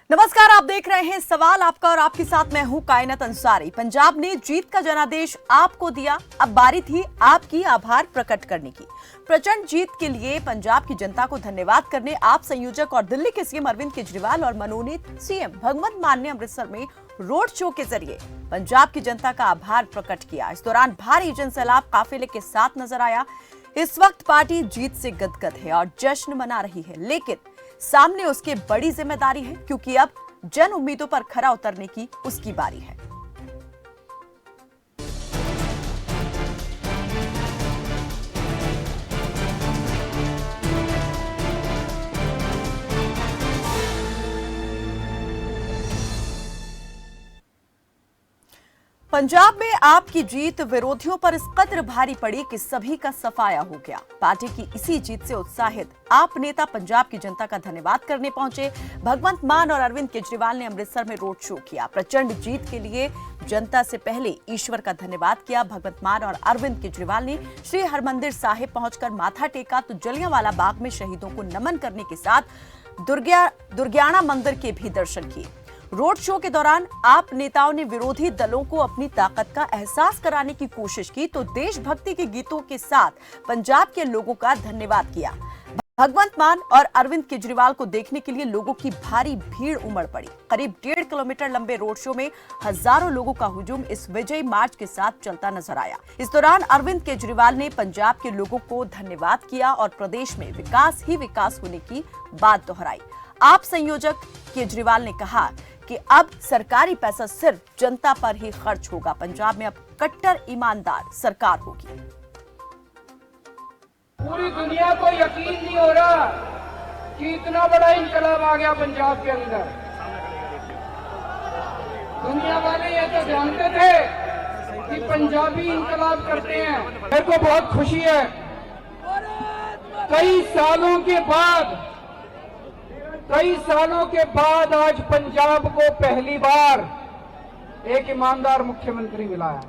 नमस्कार, आप देख रहे हैं सवाल आपका और आपके साथ मैं हूं कायनात अंसारी। पंजाब ने जीत का जनादेश आपको दिया, अब बारी थी आपकी आभार प्रकट करने की। प्रचंड जीत के लिए पंजाब की जनता को धन्यवाद करने आप संयोजक और दिल्ली के सीएम अरविंद केजरीवाल और मनोनीत सीएम भगवंत मान ने अमृतसर में रोड शो के जरिए पंजाब की जनता का आभार प्रकट किया। इस दौरान भारी जनसैलाब काफिले के साथ नजर आया। इस वक्त पार्टी जीत से गदगद है और जश्न मना रही है, लेकिन सामने उसके बड़ी जिम्मेदारी है, क्योंकि अब जन उम्मीदों पर खरा उतरने की उसकी बारी है। पंजाब में आपकी जीत विरोधियों पर इस कदर भारी पड़ी कि सभी का सफाया हो गया। पार्टी की इसी जीत से उत्साहित आप नेता पंजाब की जनता का धन्यवाद करने पहुंचे। भगवंत मान और अरविंद केजरीवाल ने अमृतसर में रोड शो किया। प्रचंड जीत के लिए जनता से पहले ईश्वर का धन्यवाद किया। भगवंत मान और अरविंद केजरीवाल ने श्री हरमंदिर साहिब पहुंचकर माथा टेका तो जलियांवाला बाग में शहीदों को नमन करने के साथ दुर्गियाना मंदिर के भी दर्शन किए। रोड शो के दौरान आप नेताओं ने विरोधी दलों को अपनी ताकत का एहसास कराने की कोशिश की तो देशभक्ति के गीतों के साथ पंजाब के लोगों का धन्यवाद किया। भगवंत मान और अरविंद केजरीवाल को देखने के लिए लोगों की भारी भीड़ उमड़ पड़ी। करीब 1.5 किलोमीटर लंबे रोड शो में हजारों लोगों का हुजूम इस विजय मार्च के साथ चलता नजर आया। इस दौरान अरविंद केजरीवाल ने पंजाब के लोगों को धन्यवाद किया और प्रदेश में विकास ही विकास होने की बात दोहराई। आप संयोजक केजरीवाल ने कहा कि अब सरकारी पैसा सिर्फ जनता पर ही खर्च होगा। पंजाब में अब कट्टर ईमानदार सरकार होगी। पूरी दुनिया को यकीन नहीं हो रहा कि इतना बड़ा इंकलाब आ गया पंजाब के अंदर। दुनिया वाले ये तो जानते थे कि पंजाबी इंकलाब करते हैं। मेरे को बहुत खुशी है, कई सालों के बाद आज पंजाब को पहली बार एक ईमानदार मुख्यमंत्री मिला है।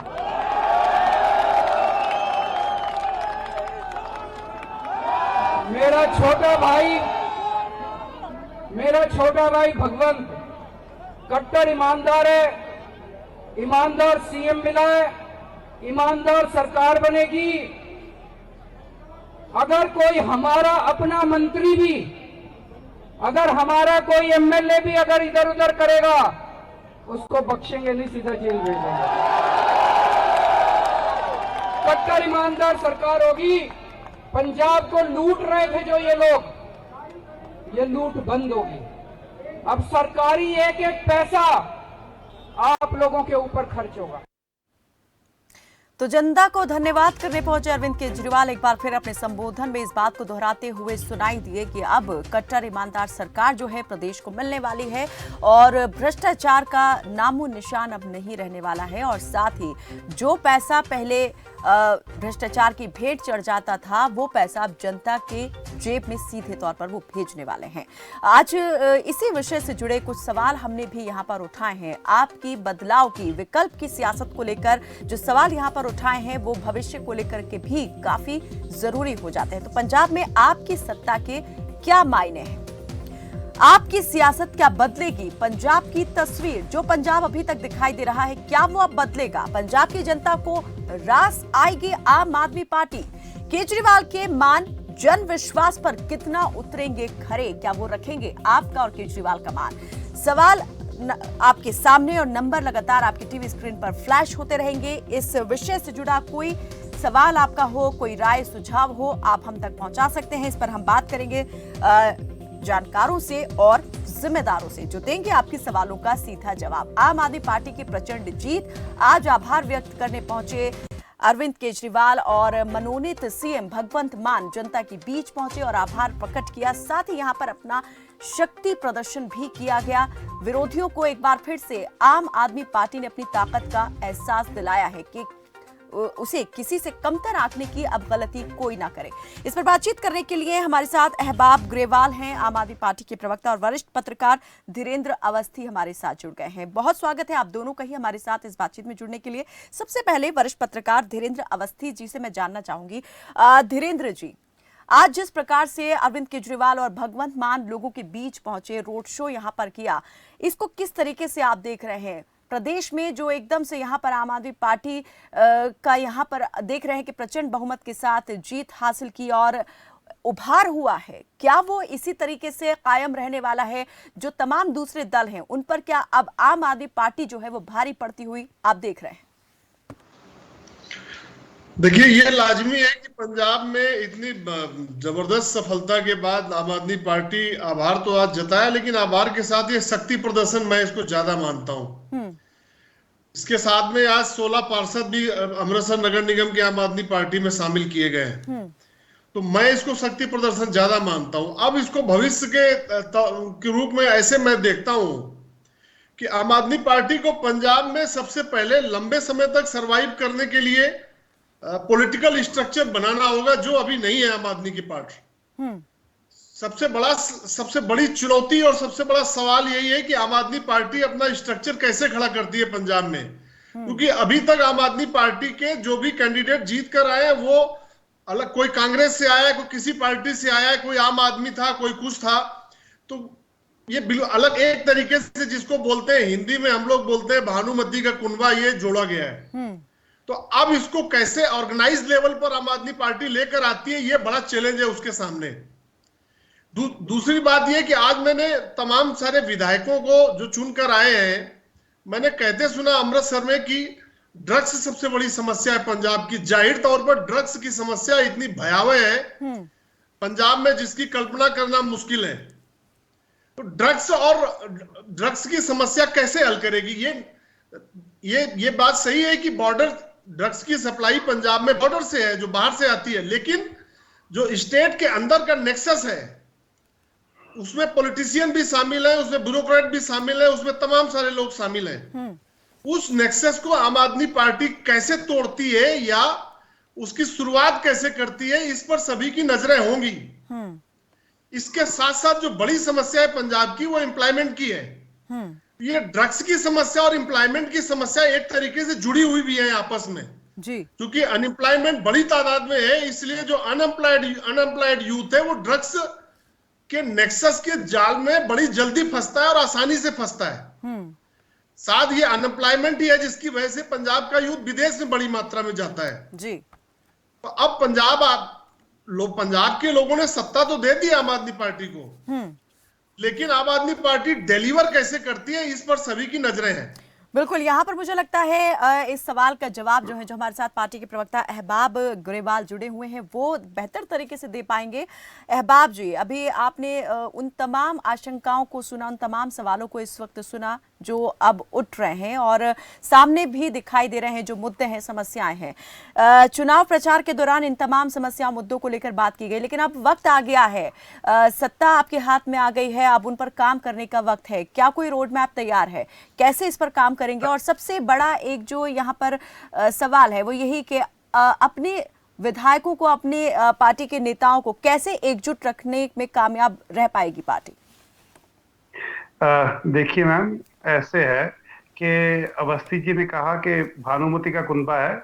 मेरा छोटा भाई भगवंत कट्टर ईमानदार है, ईमानदार सीएम मिला है, ईमानदार सरकार बनेगी। अगर कोई हमारा अपना मंत्री भी, अगर हमारा कोई एमएलए भी अगर इधर उधर करेगा, उसको बख्शेंगे नहीं, सीधा जेल भेजेंगे। कट्टर ईमानदार सरकार होगी। पंजाब को लूट रहे थे जो ये लोग, ये लूट बंद होगी। अब सरकारी एक एक पैसा आप लोगों के ऊपर खर्च होगा। तो जनता को धन्यवाद करने पहुंचे अरविंद केजरीवाल एक बार फिर अपने संबोधन में इस बात को दोहराते हुए सुनाई दिए कि अब कट्टर ईमानदार सरकार जो है प्रदेश को मिलने वाली है और भ्रष्टाचार का नामो निशान अब नहीं रहने वाला है। और साथ ही जो पैसा पहले भ्रष्टाचार की भेंट चढ़ जाता था, वो पैसा अब जनता के जेब में सीधे तौर पर वो भेजने वाले हैं। आज इसी विषय से जुड़े कुछ सवाल हमने भी यहाँ पर उठाए हैं। आपकी बदलाव की विकल्प की सियासत को लेकर जो सवाल यहाँ पर उठाए हैं वो भविष्य को लेकर के भी काफी जरूरी हो जाते हैं। तो पंजाब में आपकी सत्ता के क्या मायने हैं, आपकी सियासत क्या बदलेगी? पंजाब की तस्वीर, जो पंजाब अभी तक दिखाई दे रहा है, क्या वो अब बदलेगा? पंजाब की जनता को रास आएगी आम आदमी पार्टी? केजरीवाल के मान जन विश्वास पर कितना उतरेंगे खरे? क्या वो रखेंगे आपका और केजरीवाल का मान? सवाल आपके सामने और नंबर लगातार आपकी टीवी स्क्रीन पर फ्लैश होते रहेंगे। इस विषय से जुड़ा कोई सवाल आपका हो, कोई राय सुझाव हो, आप हम तक पहुंचा सकते हैं। इस पर हम बात करेंगे जानकारों से और जिम्मेदारों से जो देंगे आपके सवालों का सीधा जवाब। आम आदमी पार्टी की प्रचंड जीत, आज आभार व्यक्त करने पहुंचे अरविंद केजरीवाल और मनोनीत सीएम भगवंत मान जनता के बीच पहुंचे और आभार प्रकट किया। साथ ही यहां पर अपना शक्ति प्रदर्शन भी किया गया। विरोधियों को एक बार फिर से आम आदमी पार्टी ने अपनी ताकत का एहसास दिलाया है कि उसे किसी से कमतर आंकने की अब गलती कोई ना करे। इस पर बातचीत करने के लिए हमारे साथ अहबाब ग्रेवाल हैं, आम आदमी पार्टी के प्रवक्ता, और वरिष्ठ पत्रकार धीरेन्द्र अवस्थी हमारे साथ जुड़ गए हैं। बहुत स्वागत है आप दोनों का ही हमारे साथ इस बातचीत में जुड़ने के लिए। सबसे पहले वरिष्ठ पत्रकार धीरेन्द्र अवस्थी जी से मैं जानना चाहूंगी। धीरेन्द्र जी, आज जिस प्रकार से अरविंद केजरीवाल और भगवंत मान लोगों के बीच पहुंचे, रोड शो यहां पर किया, इसको किस तरीके से आप देख रहे हैं? प्रदेश में जो एकदम से यहाँ पर आम आदमी पार्टी का यहाँ पर देख रहे हैं कि प्रचंड बहुमत के साथ जीत हासिल की और उभार हुआ है, क्या वो इसी तरीके से कायम रहने वाला है? जो तमाम दूसरे दल हैं उन पर क्या अब आम आदमी पार्टी जो है वो भारी पड़ती हुई आप देख रहे हैं? देखिए, ये लाजमी है कि पंजाब में इतनी जबरदस्त सफलता के बाद आम आदमी पार्टी आभार तो आज जताया, लेकिन आभार के साथ ये शक्ति प्रदर्शन मैं इसको ज्यादा मानता हूं। इसके साथ में आज 16 पार्षद भी अमृतसर नगर निगम के आम आदमी पार्टी में शामिल किए गए हैं, तो मैं इसको शक्ति प्रदर्शन ज्यादा मानता हूं। अब इसको भविष्य के रूप में ऐसे मैं देखता हूं कि आम आदमी पार्टी को पंजाब में सबसे पहले लंबे समय तक सरवाइव करने के लिए पॉलिटिकल स्ट्रक्चर बनाना होगा, जो अभी नहीं है आम आदमी की पार्टी। सबसे बड़ी चुनौती और सबसे बड़ा सवाल यही है कि आम आदमी पार्टी अपना स्ट्रक्चर कैसे खड़ा करती है पंजाब में, क्योंकि अभी तक आम आदमी पार्टी के जो भी कैंडिडेट जीत कर आए हैं वो अलग, कोई कांग्रेस से आया, कोई किसी पार्टी से आया, कोई आम आदमी था, कोई कुछ था, तो ये बिल्कुल अलग एक तरीके से, जिसको बोलते हैं हिंदी में हम लोग बोलते हैं भानुमती का कुनबा, ये जोड़ा गया है। तो अब इसको कैसे ऑर्गेनाइज लेवल पर आम आदमी पार्टी लेकर आती है, ये बड़ा चैलेंज है उसके सामने। दूसरी बात यह कि आज मैंने तमाम सारे विधायकों को जो चुनकर आए हैं, मैंने कहते सुना अमृतसर में कि ड्रग्स सबसे बड़ी समस्या है पंजाब की। जाहिर तौर पर ड्रग्स की समस्या इतनी भयावह है पंजाब में जिसकी कल्पना करना मुश्किल है। तो ड्रग्स की समस्या कैसे हल करेगी? ये बात सही है कि बॉर्डर ड्रग्स की सप्लाई पंजाब में बॉर्डर से है, जो बाहर से आती है, लेकिन जो स्टेट के अंदर का नेक्सस है उसमें पॉलिटिशियन भी शामिल है, उसमें ब्यूरोक्रेट भी शामिल है, उसमें तमाम सारे लोग शामिल हैं। उस नेक्सस को आम आदमी पार्टी कैसे तोड़ती है या उसकी शुरुआत कैसे करती है, इस पर सभी की नजरें होंगी। इसके साथ साथ जो बड़ी समस्या है पंजाब की, वो एम्प्लॉयमेंट की है। ये ड्रग्स की समस्या और एम्प्लॉयमेंट की समस्या एक तरीके से जुड़ी हुई भी है आपस में जी, क्योंकि अनएम्प्लॉयमेंट बड़ी तादाद में है, इसलिए जो अनएम्प्लॉयड यूथ है वो ड्रग्स के नेक्सस के जाल में बड़ी जल्दी फंसता है और आसानी से फंसता है। साथ ये अनएम्प्लॉयमेंट ही है जिसकी वजह से पंजाब का यूथ विदेश में बड़ी मात्रा में जाता है जी। तो अब पंजाब के लोगों ने सत्ता तो दे दी आम आदमी पार्टी को, लेकिन आम आदमी पार्टी डिलीवर कैसे करती है, इस पर सभी की नजरें हैं। बिल्कुल, यहाँ पर मुझे लगता है इस सवाल का जवाब जो है, जो हमारे साथ पार्टी के प्रवक्ता अहबाब ग्रेवाल जुड़े हुए हैं, वो बेहतर तरीके से दे पाएंगे। अहबाब जी, अभी आपने उन तमाम आशंकाओं को सुना, उन तमाम सवालों को इस वक्त सुना जो अब उठ रहे हैं और सामने भी दिखाई दे रहे हैं, जो मुद्दे हैं, समस्याएं हैं। चुनाव प्रचार के दौरान इन तमाम समस्या मुद्दों को लेकर बात की गई, लेकिन अब वक्त आ गया है, सत्ता आपके हाथ में आ गई है, अब उन पर काम करने का वक्त है। क्या कोई रोड मैप तैयार है, कैसे इस पर काम करेंगे? और सबसे बड़ा एक जो यहाँ पर सवाल है वो यही कि अपने विधायकों को, अपने पार्टी के नेताओं को कैसे एकजुट रखने में कामयाब रह पाएगी पार्टी? देखिए मैम, ऐसे है कि अवस्थी जी ने कहा कि भानुमती का कुनबा है,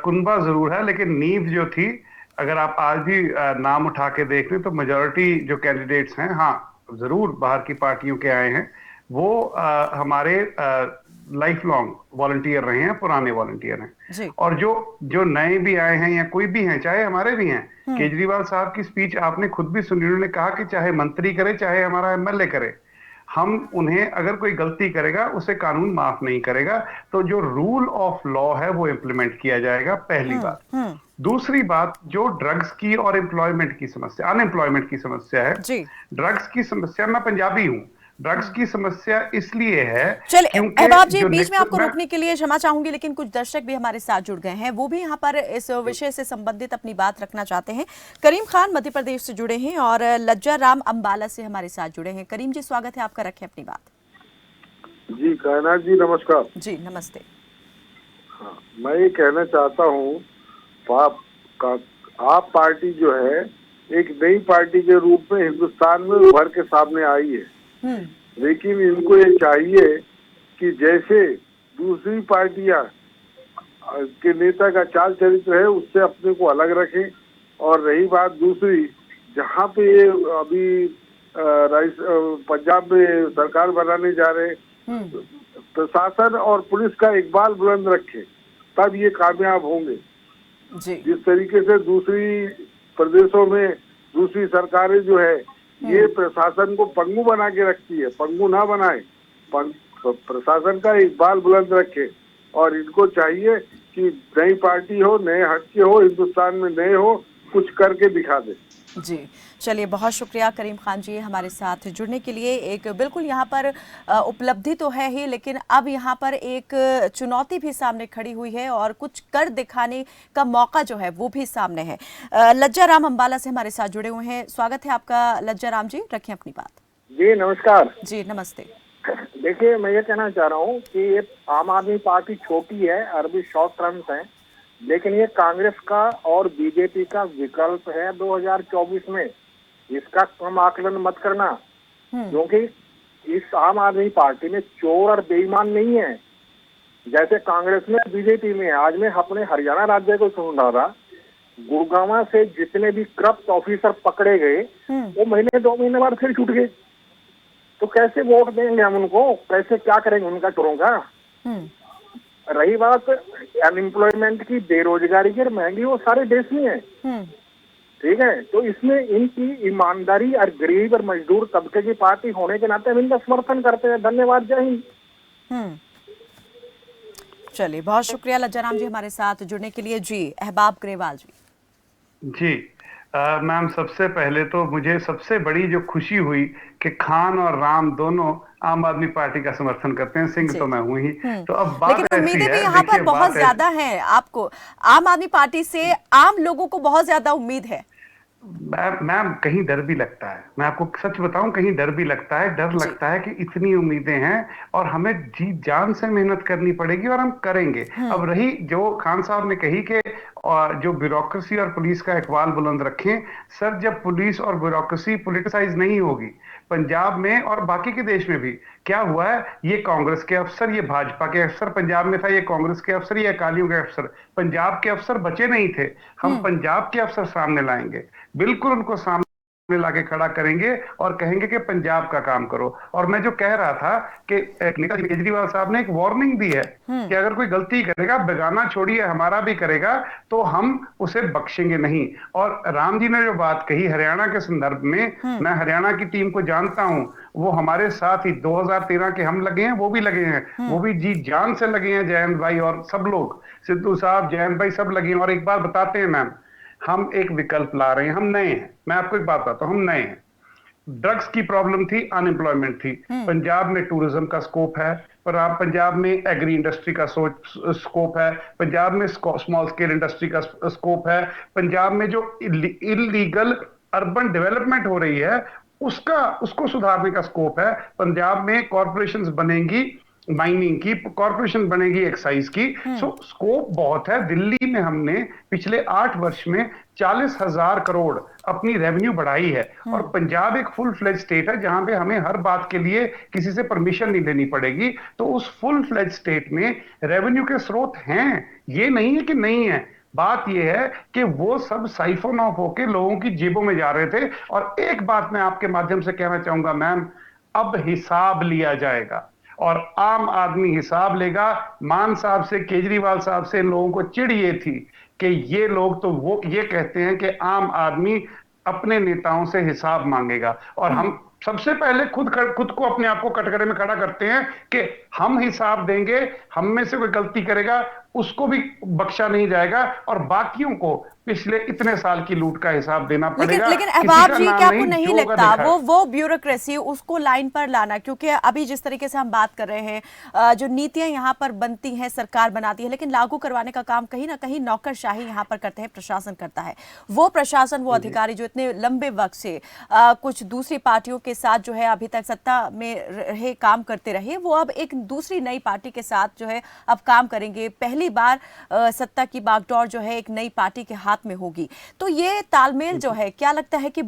कुनबा जरूर है, लेकिन नींव जो थी, अगर आप आज भी नाम उठा के देख लें तो मेजॉरिटी जो कैंडिडेट्स हैं, हाँ जरूर बाहर की पार्टियों के आए हैं, वो हमारे लाइफ लॉन्ग वॉलंटियर रहे हैं, पुराने वॉलंटियर हैं। और जो नए भी आए हैं या कोई भी हैं, चाहे हमारे भी हैं, केजरीवाल साहब की स्पीच आपने खुद भी सुनी, उन्होंने कहा कि चाहे मंत्री करे चाहे हमारा एमएलए करे, हम उन्हें, अगर कोई गलती करेगा उसे कानून माफ नहीं करेगा। तो जो रूल ऑफ लॉ है वो इम्प्लीमेंट किया जाएगा, पहली बात। दूसरी बात, जो ड्रग्स की और एम्प्लॉयमेंट की समस्या, अनएम्प्लॉयमेंट की समस्या है, ड्रग्स की समस्या, मैं पंजाबी हूँ, ड्रग्स की समस्या इसलिए है। चलिए अहबाब जी, बीच में आपको रोकने के लिए क्षमा चाहूंगी, लेकिन कुछ दर्शक भी हमारे साथ जुड़ गए हैं, वो भी यहाँ पर इस विषय से संबंधित अपनी बात रखना चाहते हैं। करीम खान मध्य प्रदेश से जुड़े हैं और लज्जा राम अंबाला से हमारे साथ जुड़े हैं। करीम जी, स्वागत है आपका, रखें अपनी बात। जी कायनात जी, नमस्कार। जी नमस्ते। हाँ, मैं ये कहना चाहता हूँ, आप पार्टी जो है एक नई पार्टी के रूप में हिंदुस्तान में उभर के सामने आई है, लेकिन इनको ये चाहिए कि जैसे दूसरी पार्टियां के नेता का चाल चरित्र है उससे अपने को अलग रखें, और रही बात दूसरी, जहाँ पे ये अभी पंजाब में सरकार बनाने जा रहे हैं, प्रशासन और पुलिस का इकबाल बुलंद रखे, तब ये कामयाब होंगे। जी। जिस तरीके से दूसरी प्रदेशों में दूसरी सरकारें जो है ये प्रशासन को पंगु बना के रखती है, पंगु ना बनाए, प्रशासन का इकबाल बुलंद रखे। और इनको चाहिए कि नई पार्टी हो, नए हटके हो, हिंदुस्तान में नए हो, कुछ करके दिखा दे। जी, चलिए बहुत शुक्रिया करीम खान जी हमारे साथ जुड़ने के लिए। एक बिल्कुल यहाँ पर उपलब्धि तो है ही, लेकिन अब यहाँ पर एक चुनौती भी सामने खड़ी हुई है और कुछ कर दिखाने का मौका जो है वो भी सामने है। लज्जा राम अंबाला से हमारे साथ जुड़े हुए हैं। स्वागत है आपका लज्जा राम जी, रखें अपनी बात। जी नमस्कार। जी नमस्ते। देखिए, मैं ये कहना चाह रहा हूँ कि ये आम आदमी पार्टी छोटी है, अरबी शॉर्ट टर्म्स हैं, लेकिन ये कांग्रेस का और बीजेपी का विकल्प है 2024 में। इसका कम आकलन मत करना, क्योंकि इस आम आदमी पार्टी में चोर और बेईमान नहीं है जैसे कांग्रेस में बीजेपी में। आज मैं अपने हरियाणा राज्य को सुन रहा था, गुड़गांव से जितने भी करप्ट ऑफिसर पकड़े गए वो महीने 2 महीने बाद फिर छूट गए। तो कैसे वोट देंगे हम उनको, कैसे क्या करेंगे उनका चोरों का। रही बात अनएम्प्लॉयमेंट की, बेरोजगारी की और महंगी, वो सारे देश में है, ठीक है। तो इसमें इनकी ईमानदारी और गरीब और मजदूर तबके की पार्टी होने के नाते हम इनका समर्थन करते हैं। धन्यवाद, जय हिंद। चलिए बहुत शुक्रिया लज्जाराम जी हमारे साथ जुड़ने के लिए। जी अहबाब ग्रेवाल जी। जी मैम, सबसे पहले तो मुझे सबसे बड़ी जो खुशी हुई कि खान और राम दोनों आम आदमी पार्टी का समर्थन करते हैं। सिंह तो मैं हूं ही। तो अब बात लेकिन उम्मीदें भी यहाँ पर बहुत ज्यादा हैं। आपको आम आदमी पार्टी से आम लोगों को बहुत ज्यादा उम्मीद है। मैम कहीं डर भी लगता है, मैं आपको सच बताऊं, कहीं डर भी लगता है। डर लगता है कि इतनी उम्मीदें हैं और हमें जी जान से मेहनत करनी पड़ेगी और हम करेंगे। अब रही जो खान साहब ने कही कि जो ब्यूरोक्रेसी और पुलिस का इकबाल बुलंद रखें, सर जब पुलिस और ब्यूरोक्रेसी पॉलिटिसाइज नहीं होगी पंजाब में और बाकी के देश में भी, क्या हुआ है, ये कांग्रेस के अफसर, ये भाजपा के अफसर पंजाब में था, ये कांग्रेस के अफसर, ये अकालियों के अफसर, पंजाब के अफसर बचे नहीं थे। हम पंजाब के अफसर सामने लाएंगे, बिल्कुल उनको सामने लाके खड़ा करेंगे और कहेंगे कि पंजाब का काम करो। और मैं जो कह रहा था कि नेताजी केजरीवाल साहब ने एक वार्निंग दी है कि अगर कोई गलती करेगा, बेगाना छोड़िए हमारा भी करेगा, तो हम उसे बख्शेंगे नहीं। और राम जी ने जो बात कही हरियाणा के संदर्भ में, मैं हरियाणा की टीम को जानता हूं, वो हमारे साथ ही 2013 के हम लगे हैं, वो भी लगे हैं, वो भी जी जान से लगे हैं, जयंत भाई और सब लोग, सिद्धू साहब, जयंत भाई सब लगे हैं। और एक बात बताते हैं मैम, हम एक विकल्प ला रहे हैं, हम नए हैं। मैं आपको एक बात बताता हूं, हम नए हैं। ड्रग्स की प्रॉब्लम थी, अनएम्प्लॉयमेंट थी, पंजाब में टूरिज्म का स्कोप है, पर आप पंजाब में एग्री इंडस्ट्री का स्कोप है, पंजाब में स्मॉल स्केल इंडस्ट्री का स्कोप है, पंजाब में जो इलीगल अर्बन डेवलपमेंट हो रही है उसको सुधारने का स्कोप है। पंजाब में कॉरपोरेशंस बनेंगी, माइनिंग की कॉरपोरेशन बनेगी, एक्साइज की, सो स्कोप बहुत है। दिल्ली में हमने पिछले 8 वर्ष में 40,000 करोड़ अपनी रेवेन्यू बढ़ाई है और पंजाब एक फुल फ्लेज स्टेट है जहां पे हमें हर बात के लिए किसी से परमिशन नहीं लेनी पड़ेगी। तो उस फुल फ्लेज स्टेट में रेवेन्यू के स्रोत हैं, ये नहीं है कि नहीं है। बात यह है कि वो सब साइफोन ऑफ होके लोगों की जेबों में जा रहे थे। और एक बात मैं आपके माध्यम से कहना चाहूंगा मैम, अब हिसाब लिया जाएगा और आम आदमी हिसाब लेगा। मान साहब से, केजरीवाल साहब से इन लोगों को चिढ़ ये थी कि ये लोग तो वो ये कहते हैं कि आम आदमी अपने नेताओं से हिसाब मांगेगा, और हम सबसे पहले खुद को अपने आप को कटघरे में खड़ा करते हैं कि हम हिसाब देंगे, हम में से कोई गलती करेगा उसको भी बख्शा नहीं जाएगा और बाकियों को पिछले इतने साल की लूट का हिसाब देना पड़ेगा। लेकिन अहबाब जी, क्या आपको नहीं लगता वो ब्यूरोक्रेसी उसको लाइन पर लाना, क्योंकि अभी जिस तरीके से हम बात कर रहे हैं, जो नीतियां यहाँ पर बनती हैं सरकार बनाती है, लेकिन लागू करवाने का काम कहीं ना कहीं नौकरशाही यहाँ पर करते हैं, प्रशासन करता है। वो प्रशासन, वो अधिकारी जो इतने लंबे वक्त से कुछ दूसरी पार्टियों के साथ जो है अभी तक सत्ता में रहे, काम करते रहे, वो अब एक दूसरी नई पार्टी के साथ जो है अब काम करेंगे। पहली बार सत्ता की बागडोर जो है एक नई पार्टी के हाथ में होगी। तो ये तालमेल जो है, क्या लगता है कि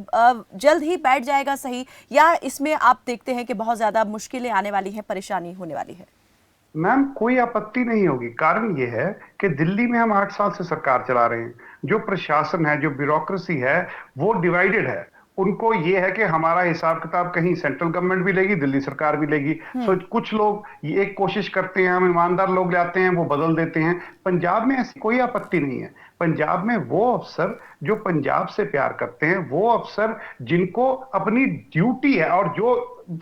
जल्द ही बैठ जाएगा सही, या इसमें आप देखते हैं कि बहुत ज्यादा मुश्किलें आने वाली हैं, परेशानी होने वाली है? मैम कोई आपत्ति नहीं होगी। कारण ये है कि दिल्ली में हम 8 साल से सरकार चला रहे हैं। जो प्रशासन है, जो ब्यूरोक्रेसी है, वो डिवाइडेड है। उनको ये है कि हमारा हिसाब किताब कहीं सेंट्रल गवर्नमेंट भी लेगी, दिल्ली सरकार भी लेगी। सो कुछ लोग ये एक कोशिश करते हैं, हम ईमानदार लोग लाते हैं, वो बदल देते हैं। पंजाब में ऐसी कोई आपत्ति नहीं है। पंजाब में वो अफसर जो पंजाब से प्यार करते हैं, वो अफसर जिनको अपनी ड्यूटी है, और जो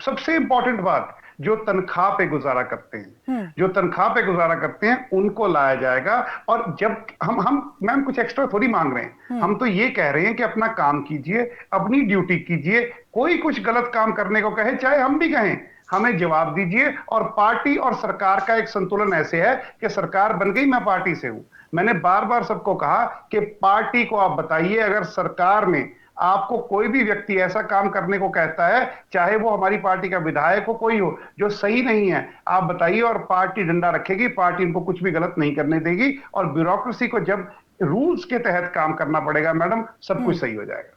सबसे इंपॉर्टेंट बात, जो तनख्वाह पे गुजारा करते हैं, जो तनख्वाह पे गुजारा करते हैं, उनको लाया जाएगा। और जब हम मैम कुछ एक्स्ट्रा थोड़ी मांग रहे हैं, हम तो ये कह रहे हैं कि अपना काम कीजिए, अपनी ड्यूटी कीजिए। कोई कुछ गलत काम करने को कहे, चाहे हम भी कहें, हमें जवाब दीजिए। और पार्टी और सरकार का एक संतुलन ऐसे है कि सरकार बन गई, मैं पार्टी से हूं। मैंने बार बार सबको कहा कि पार्टी को आप बताइए, अगर सरकार में आपको कोई भी व्यक्ति ऐसा काम करने को कहता है, चाहे वो हमारी पार्टी का विधायक हो, कोई हो, जो सही नहीं है, आप बताइए, और पार्टी डंडा रखेगी। पार्टी इनको कुछ भी गलत नहीं करने देगी। और ब्यूरोक्रेसी को जब रूल्स के तहत काम करना पड़ेगा मैडम, सब कुछ सही हो जाएगा।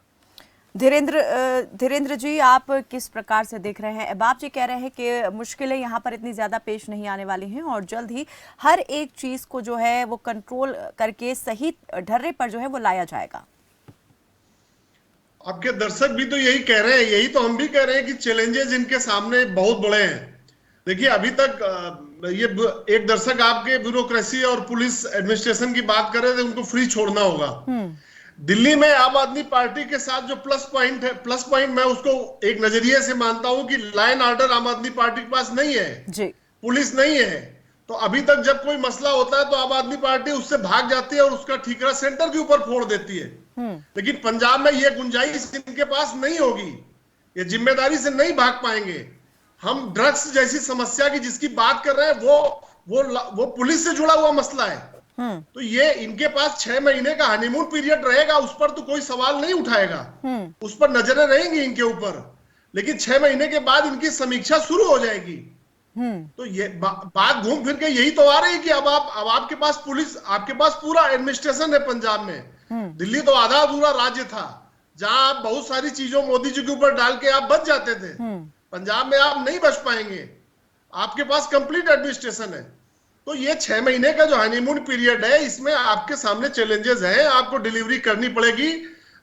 धीरेन्द्र जी, आप किस प्रकार से देख रहे हैं? अहबाब जी कह रहे हैं कि मुश्किलें यहाँ पर इतनी ज्यादा पेश नहीं आने वाली हैं और जल्द ही हर एक चीज को जो है वो कंट्रोल करके सही ढर्रे पर जो है वो लाया जाएगा। आपके दर्शक भी तो यही कह रहे हैं, यही तो हम भी कह रहे हैं कि चैलेंजेस इनके सामने बहुत बड़े हैं। देखिए, अभी तक ये एक दर्शक आपके ब्यूरोक्रेसी और पुलिस एडमिनिस्ट्रेशन की बात कर रहे थे, उनको फ्री छोड़ना होगा। दिल्ली में आम आदमी पार्टी के साथ जो प्लस पॉइंट है, प्लस पॉइंट मैं उसको एक नजरिए से मानता हूं कि लॉ एंड ऑर्डर आम आदमी पार्टी के पास नहीं है जी। पुलिस नहीं है। तो अभी तक जब कोई मसला होता है तो आम आदमी पार्टी उससे भाग जाती है और उसका ठीकरा सेंटर के ऊपर फोड़ देती है। लेकिन पंजाब में ये गुंजाइश इनके पास नहीं होगी, ये जिम्मेदारी से नहीं भाग पाएंगे। हम ड्रग्स जैसी समस्या की जिसकी बात कर रहे हैं वो पुलिस से जुड़ा हुआ मसला है। तो ये इनके पास 6 महीने का हनीमून पीरियड रहेगा, उस पर तो कोई सवाल नहीं उठाएगा, उस पर नजरें रहेंगी इनके ऊपर। लेकिन 6 महीने के बाद इनकी समीक्षा शुरू हो जाएगी। तो ये बात घूम फिर के यही तो आ रही है कि अब आपके पास पुलिस, आपके पास पूरा एडमिनिस्ट्रेशन है पंजाब में। दिल्ली तो आधा अधूरा राज्य था, जहां आप बहुत सारी चीजों मोदी जी के ऊपर डाल के आप बच जाते थे। पंजाब में आप नहीं बच पाएंगे, आपके पास कंप्लीट एडमिनिस्ट्रेशन है। तो ये 6 महीने का जो हनीमून पीरियड है, इसमें आपके सामने चैलेंजेस हैं, आपको डिलीवरी करनी पड़ेगी।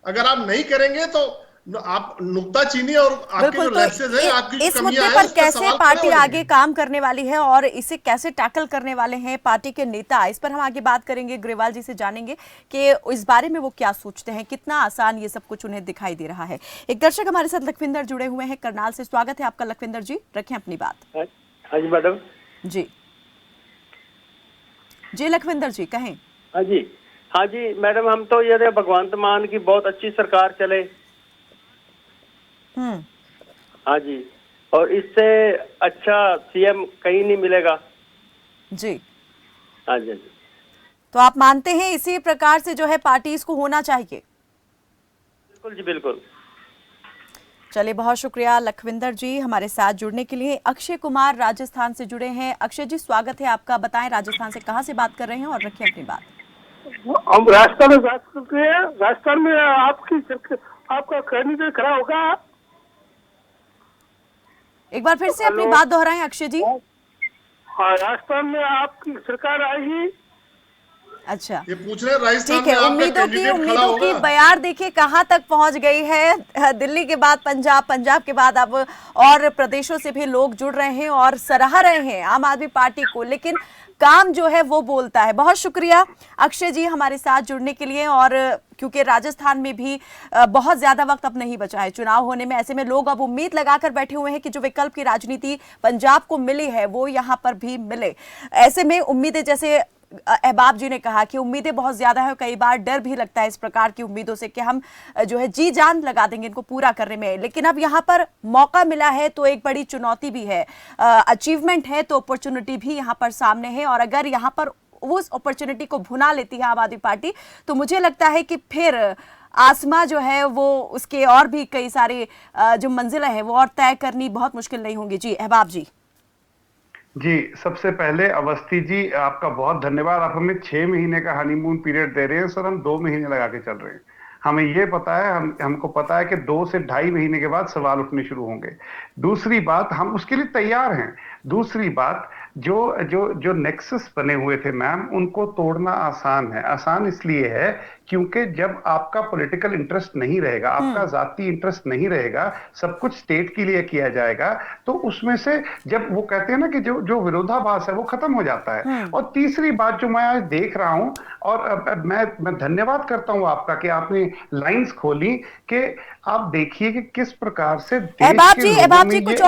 अगर आप नहीं करेंगे तो आप नुक्ताचीनी और आपके जो लैप्सेस हैं, आपकी जो इस कमियां मुद्दे हैं, पर कैसे पार्टी आगे काम करने वाली है और इसे कैसे टैकल करने वाले हैं पार्टी के नेता, इस पर हम आगे बात करेंगे। ग्रेवाल जी से जानेंगे कि इस बारे में वो क्या सोचते हैं, कितना आसान ये सब कुछ उन्हें दिखाई दे रहा है। एक दर्शक हमारे साथ लखविंदर जुड़े हुए हैं करनाल से। स्वागत है आपका लखविंदर जी, रखें अपनी बात। हाँ जी मैडम। जी लखविंदर जी कहें। हाँ जी मैडम, हम तो ये भगवंत मान की बहुत अच्छी सरकार चले। हाँ जी, और इससे अच्छा सीएम कहीं नहीं मिलेगा जी। हाँ जी। तो आप मानते हैं इसी प्रकार से जो है पार्टी इसको होना चाहिए? बिल्कुल जी बिल्कुल। चलिए, बहुत शुक्रिया लखविंदर जी हमारे साथ जुड़ने के लिए। अक्षय कुमार राजस्थान से जुड़े हैं। अक्षय जी स्वागत है आपका, बताएं राजस्थान से कहां से बात कर रहे हैं और रखिए अपनी बात। हम राजस्थान में बात करते हैं। राजस्थान में आपका कैंडिडेट खड़ा होगा। एक बार फिर से अपनी बात दोहराएं अक्षय जी। हाँ, राजस्थान में आपकी सरकार आएगी। अच्छा, ये पूछ रहे हैं राजस्थान ठीक है। उम्मीदों की बयार देखिए कहां तक पहुंच गई है। दिल्ली के बाद पंजाब, पंजाब के बाद अब और प्रदेशों से भी लोग जुड़ रहे हैं और सराह रहे हैं आम आदमी पार्टी को, लेकिन काम जो है वो बोलता है। बहुत शुक्रिया अक्षय जी हमारे साथ जुड़ने के लिए। और क्योंकि राजस्थान में भी बहुत ज्यादा वक्त अब नहीं बचा है चुनाव होने में, ऐसे में लोग अब उम्मीद लगाकर बैठे हुए हैं कि जो विकल्प की राजनीति पंजाब को मिली है वो यहाँ पर भी मिले। ऐसे में उम्मीदें, जैसे अहबाब जी ने कहा कि उम्मीदें बहुत ज्यादा है, कई बार डर भी लगता है इस प्रकार की उम्मीदों से कि हम जो है जी जान लगा देंगे इनको पूरा करने में। लेकिन अब यहाँ पर मौका मिला है तो एक बड़ी चुनौती भी है, अचीवमेंट है तो अपॉर्चुनिटी भी यहाँ पर सामने है। और अगर यहाँ पर उस अपॉर्चुनिटी को भुना लेती है आम आदमी पार्टी, तो मुझे लगता है कि फिर आसमां जो है वो उसके और भी कई सारे जो मंजिलें हैं वो और तय करनी बहुत मुश्किल नहीं होंगी। जी अहबाब जी। जी, सबसे पहले अवस्थी जी आपका बहुत धन्यवाद। आप हमें 6 महीने का हनीमून पीरियड दे रहे हैं सर, हम 2 महीने लगा के चल रहे हैं। हमें ये पता है, हमको पता है कि 2 से 2.5 महीने के बाद सवाल उठने शुरू होंगे। दूसरी बात, हम उसके लिए तैयार हैं। दूसरी बात, जो जो जो नेक्सस बने हुए थे मैम, उनको तोड़ना आसान है। आसान इसलिए है क्योंकि जब आपका पॉलिटिकल इंटरेस्ट नहीं रहेगा, आपका जाति इंटरेस्ट नहीं रहेगा, सब कुछ स्टेट के लिए किया जाएगा, तो उसमें से जब वो कहते हैं ना कि जो जो विरोधाभास है वो खत्म हो जाता है। और तीसरी बात जो मैं आज देख रहा हूं, और मैं धन्यवाद करता हूं आपका कि आपने लाइंस खोली, कि आप देखिए कि किस प्रकार से अहबाब जी कुछ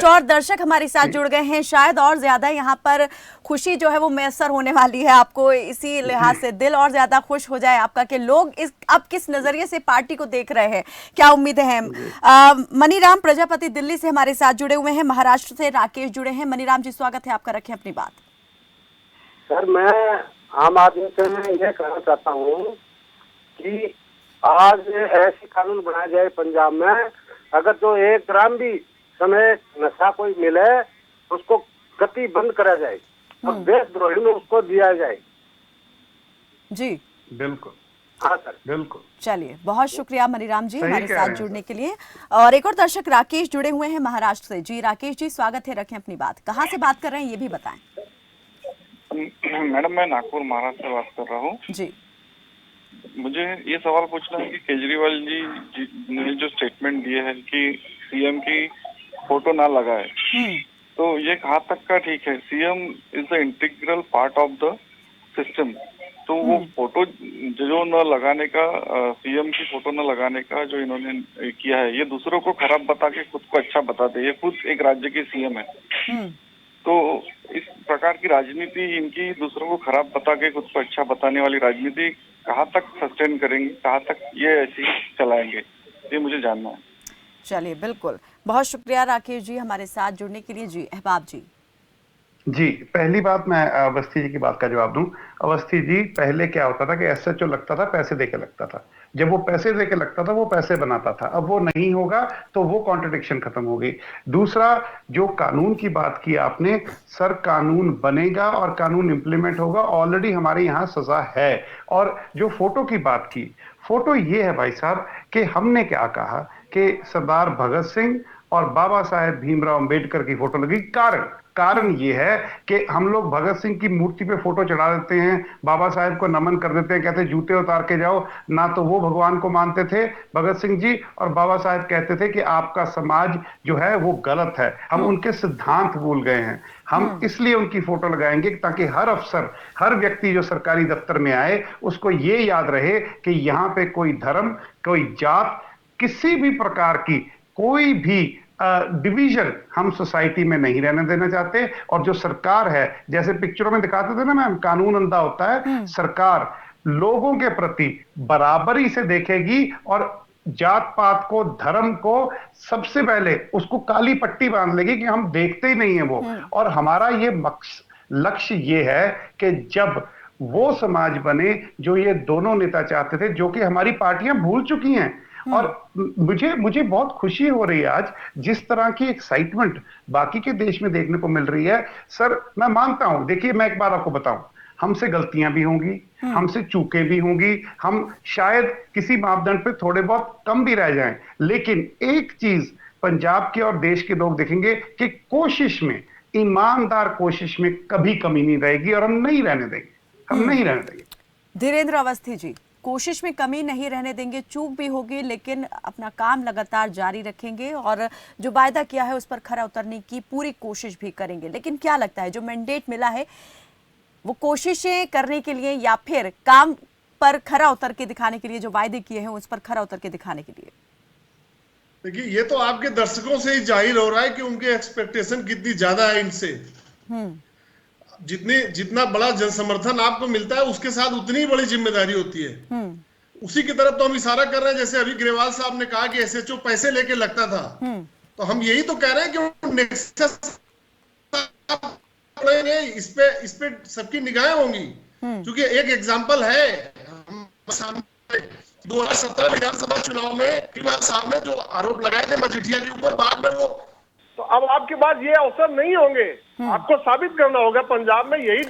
और दर्शक हमारे साथ जुड़ गए हैं, शायद और ज्यादा यहाँ पर खुशी जो है वो मैसर होने वाली है आपको, इसी लिहाज से दिल और ज्यादा खुश हो जाए आपका कि लोग अब किस नजरिए से पार्टी को देख रहे हैं, क्या उम्मीदें हैं। मनीराम प्रजापति दिल्ली से हमारे साथ जुड़े हुए हैं, महाराष्ट्र से राकेश जुड़े हैं। मनीराम जी स्वागत है आपका, रखें अपनी बात। सर मैं आम आदमी से यह कहना चाहता हूँ कि आज ऐसी कानून बनाया जाए पंजाब में, अगर जो 1 ग्राम भी समय नशा कोई मिले उसको गति बंद करा जाए और देशद्रोही में उसको दिया जाए। जी बिल्कुल, हाँ सर बिल्कुल। चलिए, बहुत शुक्रिया मनीराम जी हमारे साथ जुड़ने के लिए। और एक और दर्शक राकेश जुड़े हुए हैं महाराष्ट्र से। जी राकेश जी स्वागत है, रखें अपनी बात। कहाँ से बात कर रहे हैं ये भी बताएं। मैडम मैं नागपुर महाराष्ट्र से बात कर रहा हूँ जी। मुझे ये सवाल पूछना है कि केजरीवाल जी ने जो स्टेटमेंट दिए है कि सीएम की फोटो ना लगाए, तो ये कहाँ तक का ठीक है? CM is the integral part of the system, तो वो फोटो जो न लगाने का, सीएम की फोटो न लगाने का जो इन्होंने किया है, ये दूसरों को खराब बता के खुद को अच्छा बताते। ये खुद एक राज्य के सीएम है, तो इस प्रकार की राजनीति इनकी, दूसरों को खराब बता के खुद को अच्छा बताने वाली राजनीति कहाँ तक सस्टेन करेंगे, कहाँ तक ये ऐसी चलाएंगे, ये मुझे जानना है। चलिए बिल्कुल, बहुत शुक्रिया राकेश जी हमारे साथ जुड़ने के लिए। जी अहबाब जी। पहली बात मैं अवस्थी जी की बात का जवाब दूं। अवस्थी जी, पहले क्या होता था कि एसएचओ लगता था, पैसे देके लगता था। जब वो पैसे देके लगता था वो पैसे बनाता था, अब वो नहीं होगा, तो वो कॉन्ट्रडिक्शन खत्म हो गई। दूसरा, जो कानून की बात की आपने, सर कानून बनेगा और कानून इंप्लीमेंट होगा, ऑलरेडी हमारे यहाँ सजा है। और जो फोटो की बात की, फोटो ये है भाई साहब कि हमने क्या कहा कि सरदार भगत सिंह और बाबा साहेब भीमराव अंबेडकर की फोटो लगी। कारण ये है कि हम लोग भगत सिंह की मूर्ति पे फोटो चढ़ा देते हैं, बाबा साहेब को नमन कर देते हैं, कहते हैं जूते उतार के जाओ ना। तो वो भगवान को मानते थे भगत सिंह जी, और बाबा साहेब कहते थे कि आपका समाज जो है वो गलत है। हम उनके सिद्धांत भूल गए हैं। हम इसलिए उनकी फोटो लगाएंगे ताकि हर अफसर, हर व्यक्ति जो सरकारी दफ्तर में आए, उसको ये याद रहे कि यहाँ पे कोई धर्म, कोई जात, किसी भी प्रकार की कोई भी डिवीजन हम सोसाइटी में नहीं रहने देना चाहते। और जो सरकार है, जैसे पिक्चरों में दिखाते थे ना मैम, कानून अंधा होता है, सरकार लोगों के प्रति बराबरी से देखेगी और जात पात को, धर्म को सबसे पहले उसको काली पट्टी बांध लेगी कि हम देखते ही नहीं है वो। और हमारा ये लक्ष्य ये है कि जब वो समाज बने जो ये दोनों नेता चाहते थे, जो कि हमारी पार्टियां भूल चुकी हैं। और मुझे बहुत खुशी हो रही है आज, जिस तरह की एक्साइटमेंट बाकी के देश में देखने को मिल रही है। सर मैं मानता हूं, देखिए मैं एक बार आपको बताऊं, हमसे गलतियां भी होंगी, हमसे चूकें भी होंगी, हम शायद किसी मापदंड पे थोड़े बहुत कम भी रह जाएं, लेकिन एक चीज पंजाब के और देश के लोग देखेंगे कि कोशिश में, ईमानदार कोशिश में कभी कमी नहीं रहेगी, और हम नहीं रहने देंगे, हम नहीं रहने देंगे। धीरेन्द्र अवस्थी जी, कोशिश में कमी नहीं रहने देंगे, चूक भी होगी लेकिन अपना काम लगातार जारी रखेंगे और जो वायदा किया है उस पर खरा उतरने की पूरी कोशिश भी करेंगे। लेकिन क्या लगता है, जो मैंडेट मिला है वो कोशिशें करने के लिए या फिर काम पर खरा उतर के दिखाने के लिए, जो वायदे किए हैं उस पर खरा उतर के दिखाने के लिए? देखिए, ये तो आपके दर्शकों से ही जाहिर हो रहा है कि उनकी एक्सपेक्टेशन कितनी ज्यादा है इनसे। जितना बड़ा जनसमर्थन आपको मिलता है, उसके साथ उतनी बड़ी जिम्मेदारी होती है। उसी की तरफ तो हम इशारा कर रहे हैं। जैसे अभी ग्रेवाल साहब ने कहा कि एसएचओ पैसे लेके लगता था, तो हम यही तो कह रहे हैं कि नेक्सस इस पे सबकी निगाहें होंगी। क्योंकि एक एग्जांपल है, 2017 विधानसभा चुनाव में ग्रेवाल साहब ने जो आरोप लगाए थे मजीठिया के ऊपर, बाद में वो तो अब आपके पास ये अवसर नहीं होंगे, आपको साबित करना होगा पंजाब में यही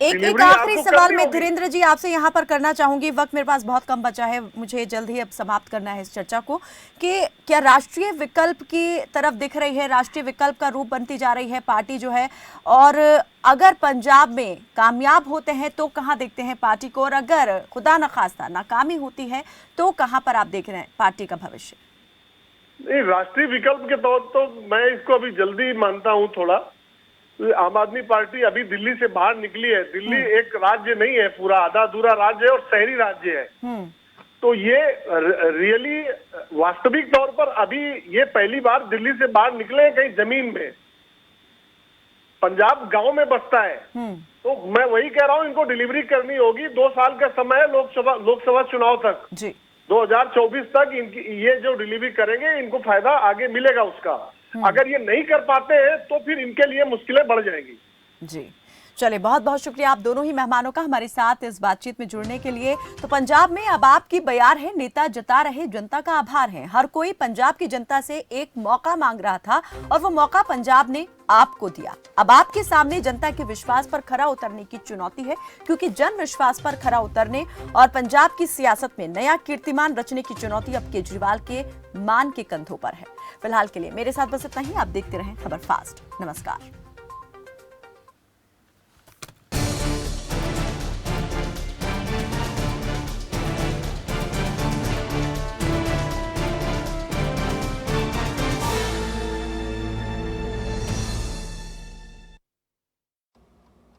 एक आखिरी सवाल मैं धीरेन्द्र जी आपसे यहाँ पर करना चाहूंगी, वक्त मेरे पास बहुत कम बचा है, मुझे जल्द ही अब समाप्त करना है इस चर्चा को, कि क्या राष्ट्रीय विकल्प की तरफ दिख रही है, राष्ट्रीय विकल्प का रूप बनती जा रही है पार्टी जो है, और अगर पंजाब में कामयाब होते हैं तो कहाँ देखते हैं पार्टी को, और अगर खुदा न खास्ता नाकामी होती है तो कहाँ पर आप देख रहे हैं पार्टी का भविष्य? नहीं, राष्ट्रीय विकल्प के तौर तो मैं इसको अभी जल्दी मानता हूँ थोड़ा। आम आदमी पार्टी अभी दिल्ली से बाहर निकली है, दिल्ली एक राज्य नहीं है, पूरा आधा अधूरा राज्य है और शहरी राज्य है। तो ये रियली वास्तविक तौर पर अभी ये पहली बार दिल्ली से बाहर निकले हैं कहीं जमीन में। पंजाब गांव में बसता है, तो मैं वही कह रहा हूँ, इनको डिलीवरी करनी होगी। 2 साल का समय है लोकसभा चुनाव तक जी, 2024 तक इनकी ये जो डिलीवरी करेंगे इनको फायदा आगे मिलेगा उसका। अगर ये नहीं कर पाते हैं तो फिर इनके लिए मुश्किलें बढ़ जाएंगी। जी, चलिए बहुत बहुत शुक्रिया आप दोनों ही मेहमानों का हमारे साथ इस बातचीत में जुड़ने के लिए। तो पंजाब में अब आपकी बयार है, नेता जता रहे, जनता का आभार है। हर कोई पंजाब की जनता से एक मौका मांग रहा था और वो मौका पंजाब ने आपको दिया। अब आपके सामने जनता के विश्वास पर खरा उतरने की चुनौती है, क्योंकि जन विश्वास पर खरा उतरने और पंजाब की सियासत में नया कीर्तिमान रचने की चुनौती अब केजरीवाल के मान के कंधों पर है। फिलहाल के लिए मेरे साथ बस इतना ही। आप देखते रहें खबर फास्ट। नमस्कार।